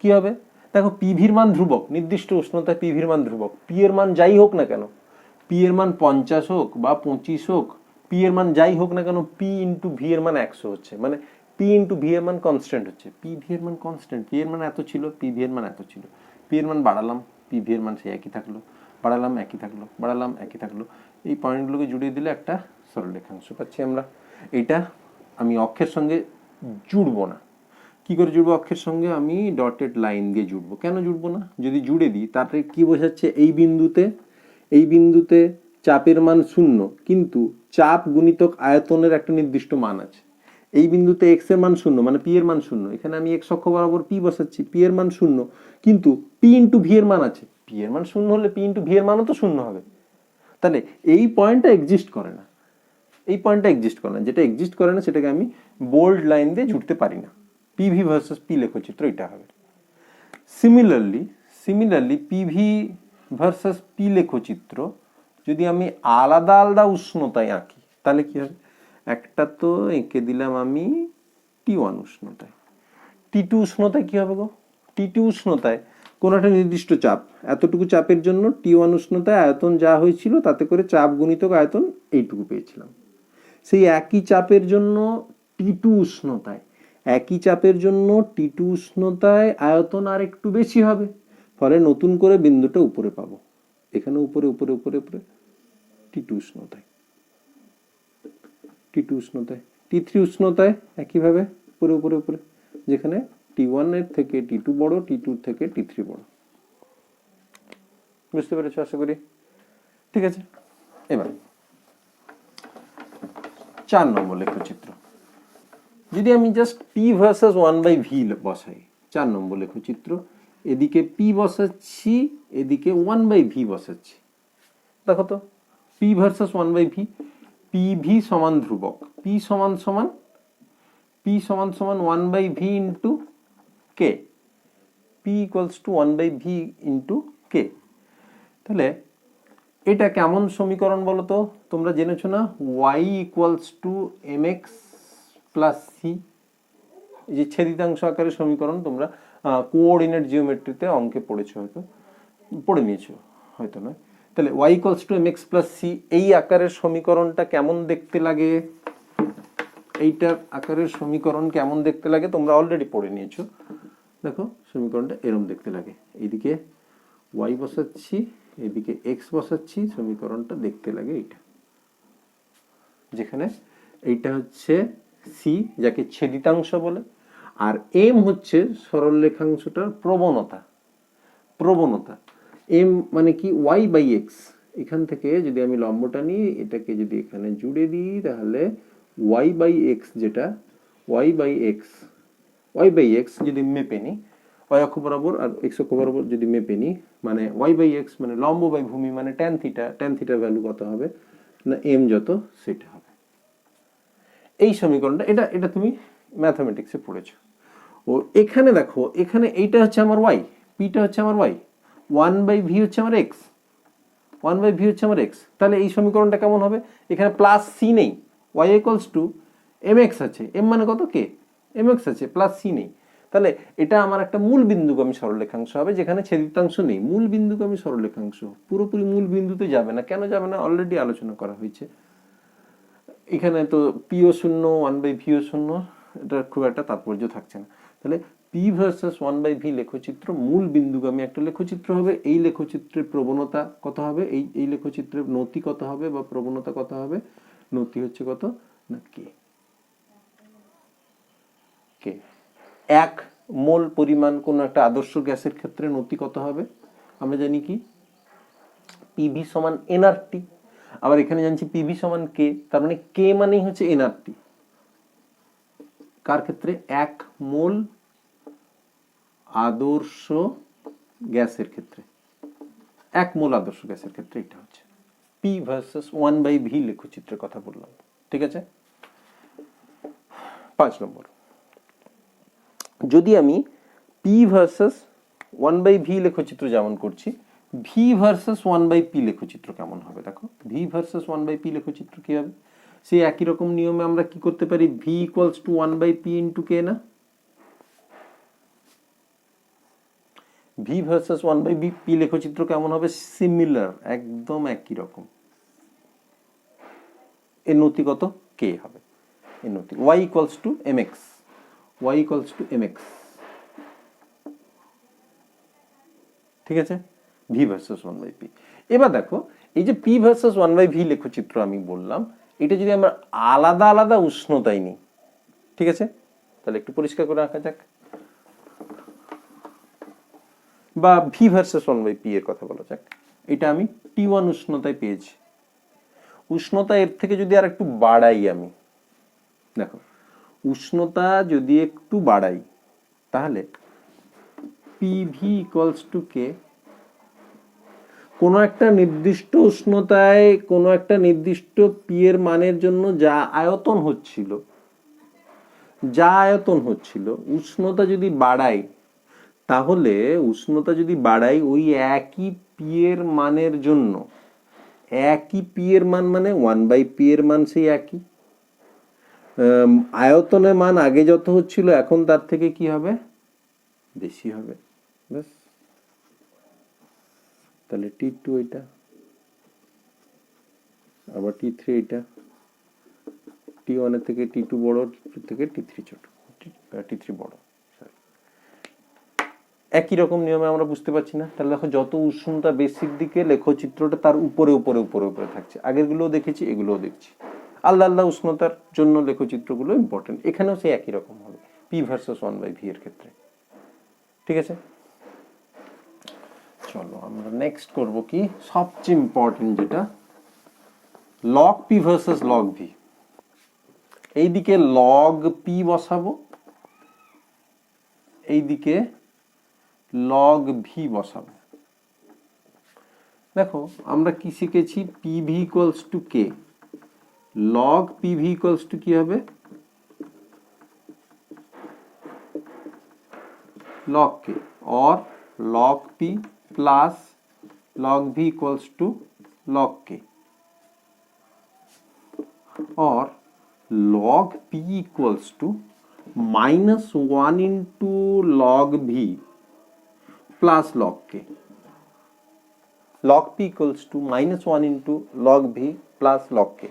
কি হবে? দেখো, পিভির মান ধ্রুবক, নির্দিষ্ট উষ্ণতায় পিভির মান ধ্রুবক। পি এর মান যাই হোক না কেন, পি এর মান 50 হোক বা 25 হোক, পি এর মান যাই হোক না কেন, পি ইন্টু ভি এর মান 100 হচ্ছে, মানে পি ইন্টু ভি এর মান কনস্ট্যান্ট হচ্ছে। পি ভি এর মান কনস্ট্যান্ট, পি এর মান এত ছিল, পি ভি এর মান এত ছিল। পি এর মান বাড়ালাম, পি ভি এর মান সেই একই থাকলো, বাড়ালাম একই থাকলো, বাড়ালাম একই থাকলো। এই পয়েন্টগুলোকে জুড়িয়ে দিলে একটা সরলরেখাংশ পাচ্ছি আমরা। এইটা আমি অক্ষের সঙ্গে জুড়বো না। কি করে জুড়বো অক্ষের সঙ্গে? আমি ডটেড লাইন দিয়ে জুড়বো। কেন জুড়বো না? যদি জুড়ে দিই, তাতে কি বোঝাচ্ছে? এই বিন্দুতে চাপের মান 0 কিন্তু চাপ গুণিতক আয়তনের একটা নির্দিষ্ট মান আছে। এই বিন্দুতে x এর মান 0 মানে p এর মান 0, এখানে আমি x অক্ষ বরাবর p বসাচ্ছি, p এর মান 0 কিন্তু p ইনটু v এর মান আছে, p এর মান 0 হলে p ইনটু v এর মানও তো 0 হবে। তাহলে এই পয়েন্টটা এক্সিস্ট করে না, এই পয়েন্টটা এক্সিস্ট করে না, যেটা এক্সিস্ট করে না সেটাকে আমি বোল্ড লাইন দিয়ে জুড়তে পারি না। পিভি ভার্সেস পি লেখচিত্র এটা হবে। সিমিলারলি পিভি ভার্সেস পি লেখচিত্র যদি আমি আলাদা আলাদা উষ্ণতায় আঁকি তাহলে কি হবে? একটা তো এঁকে দিলাম আমি T1 উষ্ণতায়, T2 উষ্ণতায় কি হবে গো? T2 উষ্ণতায় কোন একটা নির্দিষ্ট চাপ, এতটুকু চাপের জন্য T1 উষ্ণতায় আয়তন যা হয়েছিল তাতে করে চাপ গুণিতক আয়তন এইটুকু পেয়েছিলাম। সেই একই চাপের জন্য T2 উষ্ণতায়, একই চাপের জন্য T2 উষ্ণতায় আয়তন আর একটু বেশি হবে, ফলে নতুন করে বিন্দুটা উপরে পাবো, এখানে উপরে উপরে উপরে উপরে T2 উষ্ণতায়, T2 উষ্ণতায়, T3 উষ্ণতায় একইভাবে উপরে উপরে উপরে, যেখানে T1 এর থেকে T2 বড়, T2 থেকে T3 বড়। বুঝতে পেরেছো আশা করি? ঠিক আছে, এবার 4 নম্বর লেখচিত্র। যদি আমি জাস্ট P ভার্সেস 1/v বসাই, 4 নম্বর লেখচিত্র, এদিকে P বসাচ্ছি, এদিকে 1/v বসাচ্ছি। দেখো তো P ভার্সেস 1/v, PV সমান ধ্রুবক, P সমান সমান 1/v into K, P equals to 1/v into K। তাহলে এটা কেমন সমীকরণ বলো তো? তোমরা জেনেছো না y equals to mx plus c, এই যে ছেদিতাংশ আকারের সমীকরণ, তোমরা কোঅর্ডিনেট জিওমেট্রিতে অঙ্কে পড়েছো, হয়তো পড়ে নিয়েছো, হয়তো নয়। তাহলে y equals to mx plus c, এই আকারের সমীকরণটা কেমন দেখতে লাগে? এইটার আকারের সমীকরণ কেমন দেখতে লাগে তোমরা অলরেডি পড়ে নিয়েছো। দেখো সমীকরণটা এরকম দেখতে লাগে, এইদিকে y বসাচ্ছি, এদিকে x বসাচ্ছি, সমীকরণটা দেখতে লাগে এইটা, যেখানে এইটা হচ্ছে c যাকে ছেদিতাংশ বলে, আর m হচ্ছে সরল রেখাংশটার প্রবণতা। m মানে কি? y by x। এখান থেকে যদি আমি লম্বটা নিই, এটাকে যদি এখানে জুড়ে দিই, তাহলে y বাই x, যেটা y বাই x যদি মেপে নিই y অক্ষ বরাবর আর x অক্ষ বরাবর যদি মেপে নিই, মানে y বাই x মানে লম্ব বাই ভূমি মানে tan থিটার ভ্যালু কত হবে না m যত সেটা হবে। এই সমীকরণটা, এটা তুমি ম্যাথমেটিক্সে পড়েছো। ও এখানে দেখো, এখানে এইটা হচ্ছে আমার y, পিটা হচ্ছে আমার y, 1/v হচ্ছে আমার x, 1/v হচ্ছে আমার x। তাহলে এই সমীকরণটা কেমন হবে? এখানে প্লাস c নেই, y ইকুয়ালস টু mx আছে, m মানে কত? k, mx আছে, প্লাস c নেই। তাহলে এটা আমার একটা মূল বিন্দুগামী সরলরেখাংশ হবে, যেখানে ছেদিতাংশ নেই। মূল বিন্দুগামী সরলরেখাংশ পুরোপুরি মূল বিন্দুতে যাবে না, কেন যাবে না? অলরেডি আলোচনা করা হয়েছে। এখানে তো পিও শূন্য, 1/ভিও শূন্য, এটা খুব একটা তাৎপর্য থাকছে না। তাহলে পি ভার্সেস 1/v লেখচিত্র মূল বিন্দুগামী একটা লেখচিত্র হবে। এই লেখচিত্রের প্রবণতা কত হবে? এই লেখচিত্রের নতি কত হবে বা প্রবণতা কত হবে? নতি হচ্ছে কত না কে। 1 মোল পরিমাণ কোন একটা আদর্শ গ্যাসের ক্ষেত্রে নতি কত হবে? আমরা জানি কি পিভি সমান এনআরটি, আবার এখানে জানছি পিভি সমান কে, তার মানে কে মানেই হচ্ছে এনআরটি। কার ক্ষেত্রে? 1 মোল আদর্শ গ্যাসের ক্ষেত্রে, 1 মোল আদর্শ গ্যাসের ক্ষেত্রে এটা হচ্ছে পি ভার্সেস 1/v লেখচিত্রের কথা বললাম। ঠিক আছে, 5 নম্বর, যদি আমি পি ভার্সেস 1/v লেখচিত্র যেমন করছি, ভি ভার্সেস 1/p লেখচিত্র কেমন হবে? দেখো ভি ভার্সেস 1/p লেখচিত্র কি হবে? সেই একই রকম নিয়মে আমরা কি করতে পারি? V equals to 1/p into K না? ভি ভার্সেস 1/p লেখচিত্র কেমন হবে? সিমিলার, একদম একই রকম। এর নতি কত? কে হবে এর নতি। y equals to mx, y equals to mx। ঠিক আছে, ভি ভার্সেস 1/p। এবার দেখো এই যে পি ভার্সেস 1/v লেখচিত্র আমি বললাম, এটা যদি আমরা আলাদা আলাদা উষ্ণতায় নিই, ঠিক আছে, তাহলে একটু পরিষ্কার করে রাখা যাক, বা ভি ভার্সেস 1/p এর কথা বলা যাক। এটা আমি T1 উষ্ণতায় পেয়েছি, উষ্ণতা এর থেকে যদি আর একটু বাড়াই আমি, দেখো উষ্ণতা যদি একটু বাড়াই তাহলে পিভি ইকুয়ালস টু কে। কোনো একটা নির্দিষ্ট উষ্ণতায় কোনো একটা নির্দিষ্ট পি এর মানের জন্য যা আয়তন হচ্ছিল উষ্ণতা যদি বাড়াই, তাহলে উষ্ণতা যদি বাড়াই ওই একই পি এর মানের জন্য, একই পি এর মান মানে 1/p এর মান সেই একই, আয়তনের মান আগে যত হচ্ছিল এখন তার থেকে কি হবে, বেশি হবে। ব্যাস, তাহলে T2 এটা, আবার T3 এটা, T1 এর থেকে T2 বড়, T2 থেকে T3 ছোট, T3 বড়। একই রকম নিয়মে আমরা বুঝতে পারছি না? তাহলে দেখো যত উষ্ণতা বেশির দিকে লেখচিত্রটা তার উপরে উপরে উপরে উপরে থাকছে। আগেরগুলোও দেখেছি, এগুলোও দেখছি। আলাদা আলাদা উষ্ণতার জন্য লেখচিত্রগুলো ইম্পর্টেন্ট। এখানেও সেই একই রকম হবে P ভার্সেস 1/v এর ক্ষেত্রে। ঠিক আছে, চলো আমরা নেক্সট করব কি, সবচেয়ে ইম্পর্টেন্ট যেটা, log P versus log V। এইদিকে লগ P বসাবো, এইদিকে লগ V বসাবো। দেখো আমরা কি শিখেছি, PV equals to K, log PV equals to কি হবে, log k, or log P plus log V equals to log k, or log P equals to minus 1 into log V plus log k. log P equals to minus 1 into log V plus log k.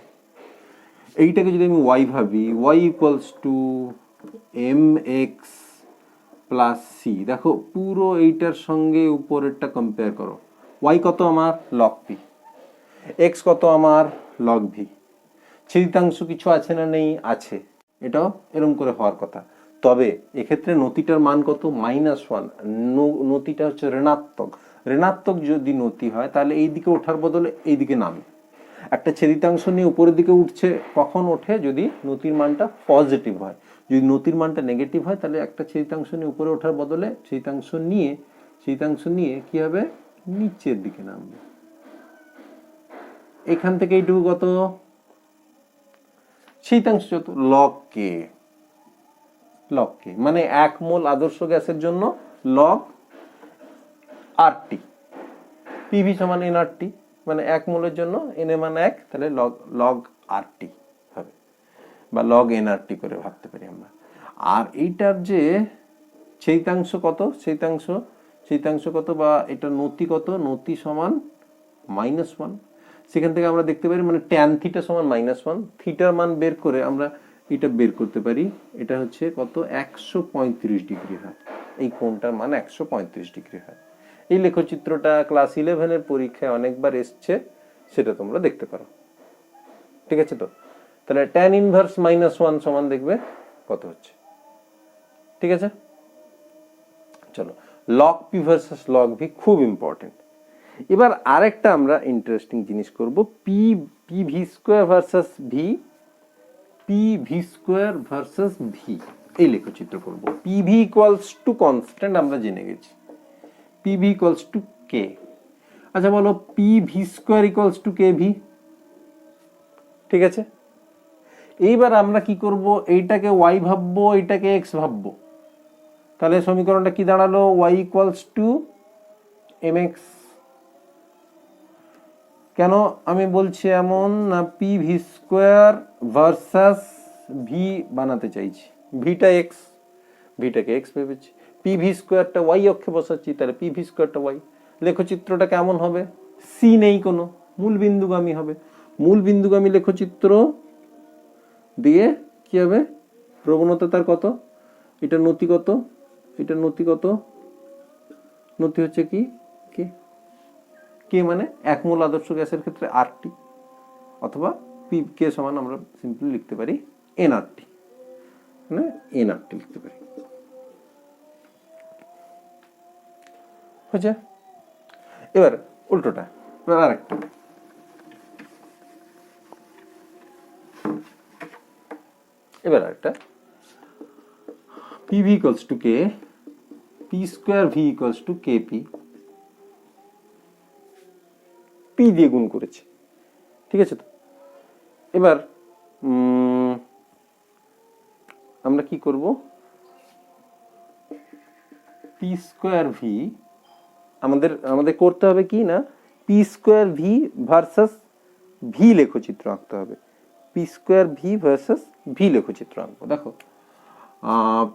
এইটাকে যদি আমি y ভাবি, y equals to mx plus C. দেখো পুরো এইটার সঙ্গে উপরেরটা কম্পেয়ার করো, y কত আমার, লগ পি, x কত আমার, লগ ভি। ছেদিতাংশ কিছু আছে না নেই, আছে, এটাও এরকম করে হওয়ার কথা। তবে এক্ষেত্রে নতিটার মান কত, -1, নতিটা হচ্ছে ঋণাত্মক। ঋণাত্মক যদি নতি হয় তাহলে এই দিকে ওঠার বদলে এই দিকে নামে। একটা ছেদিতাংশ নিয়ে উপরের দিকে উঠছে, কখন ওঠে, যদি নতির মানটা পজিটিভ হয়। যদি নতির মানটা নেগেটিভ হয় তাহলে একটা ছেদিতাংশ নিয়ে উপরে ওঠার বদলে ছেদিতাংশ নিয়ে কি হবে, নিচের দিকে নামবে। এখান থেকে এইটুকু কত, ছেদিতাংশ যত, লগ কে, মানে 1 মোল আদর্শ গ্যাসের জন্য লগ আরটি, পিভি সমান এনআরটি, মানে 1 মোলের জন্য এন এর মান 1, তাহলে লগ আরটি হবে, বা লগ এনআরটি করে ভাবতে পারি আমরা। আর এইটার যে ছেদিতাংশ কত, ছেদিতাংশ কত, বা এটা নতি কত, নতি সমান -1। সেখান থেকে আমরা দেখতে পারি মানে ট্যান থিটা সমান -1, থিটার মান বের করে আমরা এটা বের করতে পারি। এটা হচ্ছে কত, 135 ডিগ্রি হয়, এই কোণটার মান 135 ডিগ্রি হয়। এই লেখচিত্রটা ক্লাস 11 এর পরীক্ষায় অনেকবার এসছে, সেটা তোমরা দেখতে পারো। ঠিক আছে, তো তাহলে ট্যান ইনভার্স -1 সমান দেখবে কত হচ্ছে। ঠিক আছে, চলো log P versus log V খুব ইম্পর্টেন্ট। এবার আরেকটা আমরা ইন্টারেস্টিং জিনিস করব, পি স্কোয়ার ভার্সেস ভি, এই লেখচিত্র করব। পিভি ইকুয়ালস টু কনস্ট্যান্ট আমরা জেনে গেছি, পিভি ইকুয়ালস টু কে। আচ্ছা বলো, PV square equals to K V. ঠিক আছে, এইবার আমরা কি করব, এইটাকে y ভাববো, এইটাকে x ভাববো। তাহলে সমীকরণটা কি দাঁড়ালো, y ইকুয়ালস টু mx। কেন আমি বলছি এমন, না পিভি স্কোয়ার ভার্সাস ভি বানাতে চাইছি, ভিটা এক্স, ভিটাকে এক্স ভেবেছি, পিভি স্কোয়ারটা ওয়াই অক্ষে বসাচ্ছি, তাহলে পিভি স্কোয়ারটা ওয়াই। লেখচিত্রটা কেমন হবে, সি নেই কোনো, মূল বিন্দুগামী হবে। মূল বিন্দুগামী লেখচিত্র দিয়ে কি হবে, প্রবণতা তার কত, এটা নতি কত, এটা নতি কত, নতি হচ্ছে কি কে, কে মানে 1 মোল আদর্শ গ্যাসের ক্ষেত্রে আরটি, অথবা পি কে সমান আমরা সিম্পলি লিখতে পারি এনআরটি, মানে এনআরটি লিখতে পারি। হয়েছে, এবার উল্টোটা, এবার আরেকটা, এবার একটা PV equals to K, P square V equals to K P, P দিয়ে গুণ করেছি, ঠিক আছে তো। এবার আমরা কি করব, পি স্কোয়ার ভি আমাদের করতে হবে কি না, P square V versus V লেখচিত্র আঁকতে হবে। P square V versus V লেখচিত্র আঁকবো। দেখো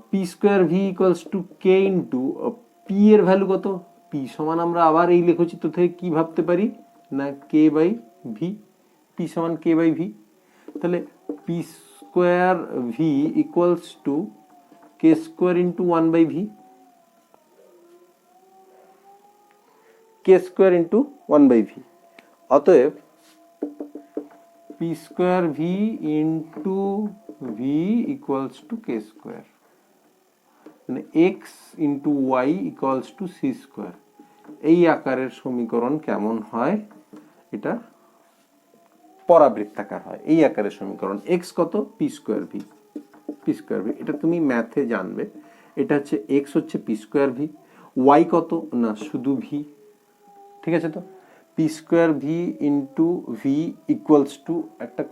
P square V equals to K into P এর ভ্যালু কত, পি সমান আমরা আবার এই লেখচিত্র থেকে কি ভাবতে পারি না কে বাই ভি, পি সমান কে বাই ভি। তাহলে P square V equals to K square into one by V, K square into one by V. অতএব P square V into V equals to K square, মানে X into Y equals to C square. এই আকারের সমীকরণ কেমন হয়, এটা পরাবৃত্তাকার হয়। এই আকারের সমীকরণ এক্স কত, P square V, P square V এটা তুমি ম্যাথে জানবে। এটা হচ্ছে এক্স হচ্ছে পি স্কোয়ার ভি, ওয়াই কত না শুধু ভি, ঠিক আছে তো। P square V into V equals two একটা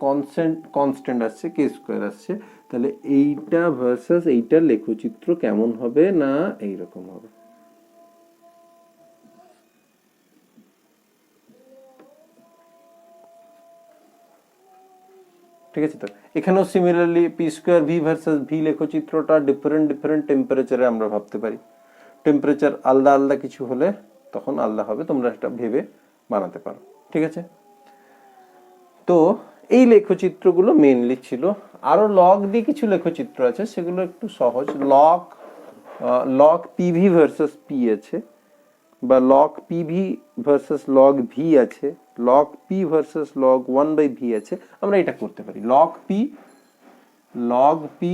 কনস্ট্যান্ট আসছে কে স্কোয়ার আসছে, তাহলে এইটা ভার্সাস এইটার লেখচিত্র কেমন হবে না এইরকম হবে। ঠিক আছে তো। এখানেও similarly P square V versus V লেখচিত্রটা ডিফারেন্ট টেম্পারেচারে আমরা ভাবতে পারি। টেম্পারেচার আলাদা আলাদা কিছু হলে তখন আলাদা হবে, তোমরা এটা ভেবে বানাতে পারো, ঠিক আছে। তো এই লেখচিত্রগুলো মেইনলি ছিল। আরো লগ দিয়ে কিছু লেখচিত্র আছে, সেগুলো একটু সহজ। লগ পিভি ভার্সাস পি আছে, বা log PV versus log V আছে, log P versus log one by V আছে। আমরা এটা করতে পারি log P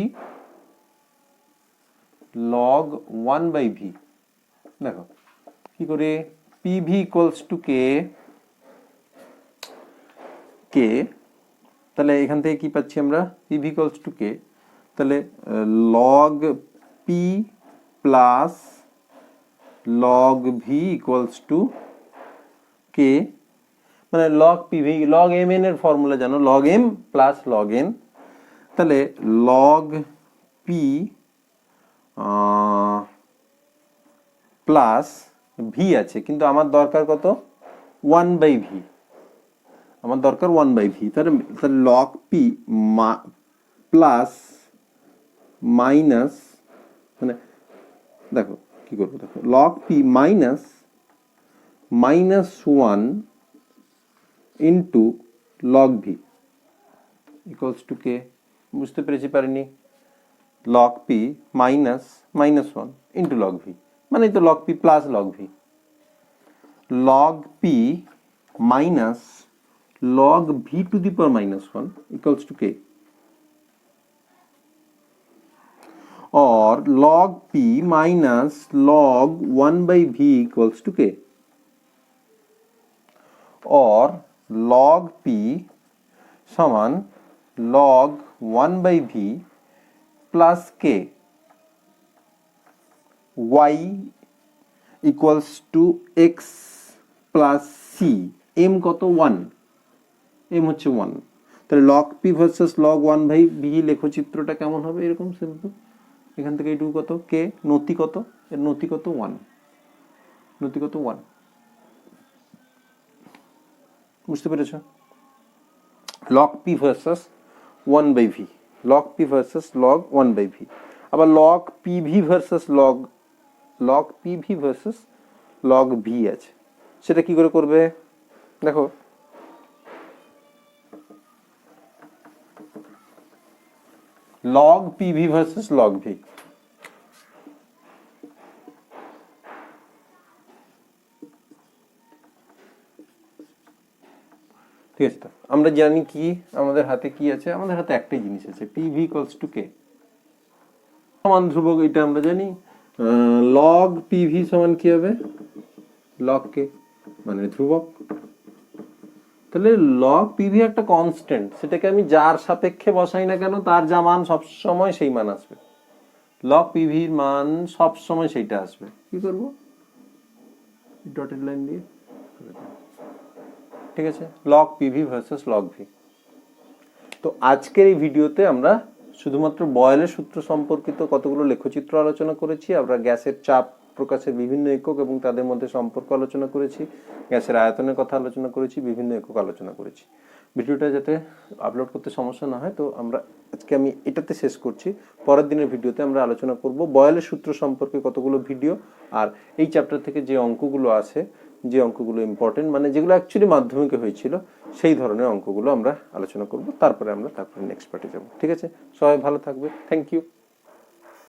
log one by V. দেখো কি করে, পিভি ইকুয়ালস টু কে, তাহলে এখান থেকে কি পাচ্ছি আমরা, পিভি ইকুয়ালস টু কে, তাহলে log P plus log V equals to K, মানে log PV, log M N এর ফর্মুলা জানো, log M plus log N. তাহলে লগ পি প্লাস ভি আছে, কিন্তু আমার দরকার কত, ওয়ান বাই ভি, আমার দরকার ওয়ান বাই ভি। তাহলে লগ পি প্লাস মাইনাস, মানে দেখো কি করবো, দেখো log P minus one into log V equals to K. বুঝতে পেরেছি পারিনি, log P minus one into log V, মানে তো log P plus log V, log P minus log v to the power minus 1 equals to k, or log p minus log 1 by v equals to k, or log p সমান log 1 by v plus k, y equals to x plus c, m কত 1, এম হচ্ছে 1। তাহলে log P versus log 1 by V লেখচিত্রটা কেমন হবে, এরকম সিম্পল। এখান থেকে এইটুকু কত, কে নতি কত, এর নতি কত 1, নতি কত 1। বুঝতে পেরেছ, log P versus 1 by V, log P versus log 1 by V. আবার log PV versus log PV versus log V আছে, সেটা কি করে করবে, দেখো log PV versus log V, ঠিক আছে। তো আমরা জানি কি আমাদের হাতে কি আছে, আমাদের হাতে একটাই জিনিস আছে, PV equals to K সমান ধ্রুবক, এটা আমরা জানি। log PV সমান কি হবে, log K মানে ধ্রুবক, তাহলে লগ পিভি একটা কনস্ট্যান্ট, সেটাকে আমি যার সাপেক্ষে বসাই না কেন তার যা মান সবসময় সেই মান আসবে। লগ পিভির মান সবসময় সেইটা আসবে। কি করব, ডটেড লাইন দিয়ে, ঠিক আছে, log PV versus log V. তো আজকের এই ভিডিওতে আমরা শুধুমাত্র বয়েলের সূত্র সম্পর্কিত কতগুলো লেখচিত্র আলোচনা করেছি। আমরা গ্যাসের চাপ প্রকাশের বিভিন্ন একক এবং তাদের মধ্যে সম্পর্ক আলোচনা করেছি, গ্যাসের আয়তনের কথা আলোচনা করেছি, বিভিন্ন একক আলোচনা করেছি। ভিডিওটা যাতে আপলোড করতে সমস্যা না হয়, তো আজকে আমি এটাতে শেষ করছি। পরের দিনের ভিডিওতে আমরা আলোচনা করব বয়েলের সূত্র সম্পর্কে কতগুলো ভিডিও, আর এই চ্যাপ্টার থেকে যে অঙ্কগুলো আছে, যে অঙ্কগুলো ইম্পর্টেন্ট, মানে যেগুলো অ্যাকচুয়ালি মাধ্যমিকে হয়েছিল, সেই ধরনের অঙ্কগুলো আমরা আলোচনা করব। তারপরে নেক্সট পার্টে যাব। ঠিক আছে, সবাই ভালো থাকবে। Thank you.